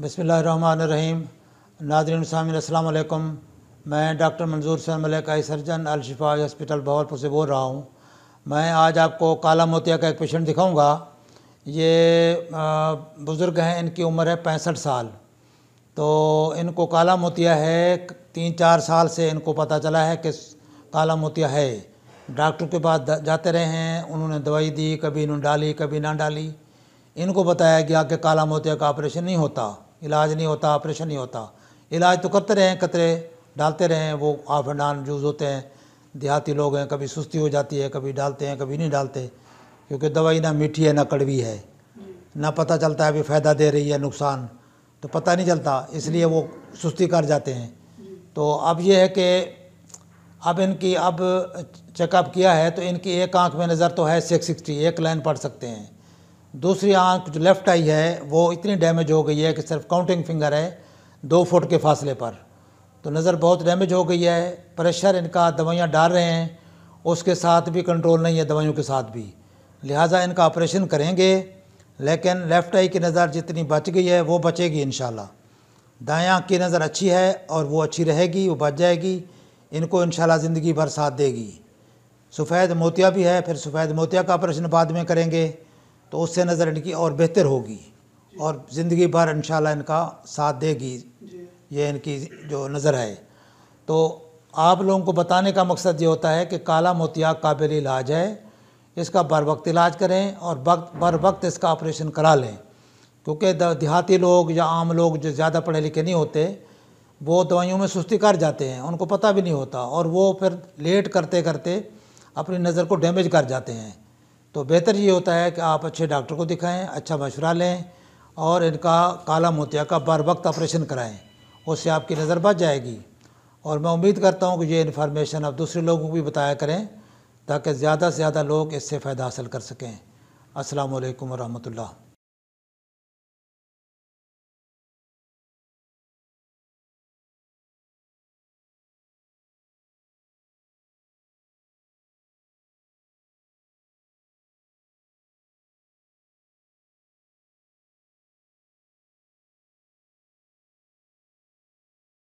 बिस्मिल्लाहिर्रहमानिर्रहीम। नाज़रीन सामीन अस्सलाम वालेकुम। मैं डॉक्टर मंजूर हुसैन मलिक आई सर्जन अल शिफा हॉस्पिटल बहावलपुर से बोल रहा हूँ। मैं आज आपको काला मोतिया का एक पेशेंट दिखाऊंगा। ये बुज़ुर्ग हैं, इनकी उम्र है 65 साल। तो इनको काला मोतिया है, 3-4 साल से इनको पता चला है कि काला मोतिया है। डॉक्टर के पास जाते रहे हैं, उन्होंने दवाई दी, कभी इन्होंने डाली कभी ना डाली। इनको बताया गया कि काला मोतिया का ऑपरेशन नहीं होता, इलाज नहीं होता, ऑपरेशन नहीं होता। इलाज तो करते रहे, कतरे डालते रहे, वो ऑफ एंड ऑन यूज़ होते हैं। देहाती लोग हैं, कभी सुस्ती हो जाती है, कभी डालते हैं कभी नहीं डालते, क्योंकि दवाई ना मीठी है ना कड़वी है, ना पता चलता है अभी फ़ायदा दे रही है नुकसान, तो पता नहीं चलता, इसलिए वो सुस्ती कर जाते हैं। तो अब ये है कि अब इनकी चेकअप किया है तो इनकी एक आंख में नज़र तो है 660, एक लाइन पढ़ सकते हैं। दूसरी आंख जो लेफ़्ट आई है वो इतनी डैमेज हो गई है कि सिर्फ काउंटिंग फिंगर है 2 फुट के फासले पर, तो नज़र बहुत डैमेज हो गई है। प्रेशर इनका दवाइयाँ डाल रहे हैं, उसके साथ भी कंट्रोल नहीं है, दवाइयों के साथ भी, लिहाजा इनका ऑपरेशन करेंगे। लेकिन लेफ़्ट आई की नज़र जितनी बच गई है वो बचेगी इंशाल्लाह। दाएँ आँख की नज़र अच्छी है और वो अच्छी रहेगी, वो बच जाएगी, इनको इंशाल्लाह ज़िंदगी भर साथ देगी। सफ़ेद मोतिया भी है, फिर सफ़ेद मोतिया का ऑपरेशन बाद में करेंगे तो उससे नज़र इनकी और बेहतर होगी और ज़िंदगी भर इंशाल्लाह इनका साथ देगी ये इनकी जो नज़र है। तो आप लोगों को बताने का मकसद ये होता है कि काला मोतिया काबिल इलाज है, इसका बर वक्त इलाज करें और बर वक्त इसका ऑपरेशन करा लें। क्योंकि देहाती लोग या आम लोग जो ज़्यादा पढ़े लिखे नहीं होते, वो दवाइयों में सुस्ती कर जाते हैं, उनको पता भी नहीं होता और वो फिर लेट करते करते अपनी नज़र को डैमेज कर जाते हैं। तो बेहतर ये होता है कि आप अच्छे डॉक्टर को दिखाएं, अच्छा मशवरा लें और इनका काला मोतिया का बर वक्त ऑपरेशन कराएं, उससे आपकी नज़र बच जाएगी। और मैं उम्मीद करता हूँ कि ये इन्फॉर्मेशन आप दूसरे लोगों को भी बताया करें ताकि ज़्यादा से ज़्यादा लोग इससे फ़ायदा हासिल कर सकें। अस्सलामु अलैकुम व रहमतुल्लाह।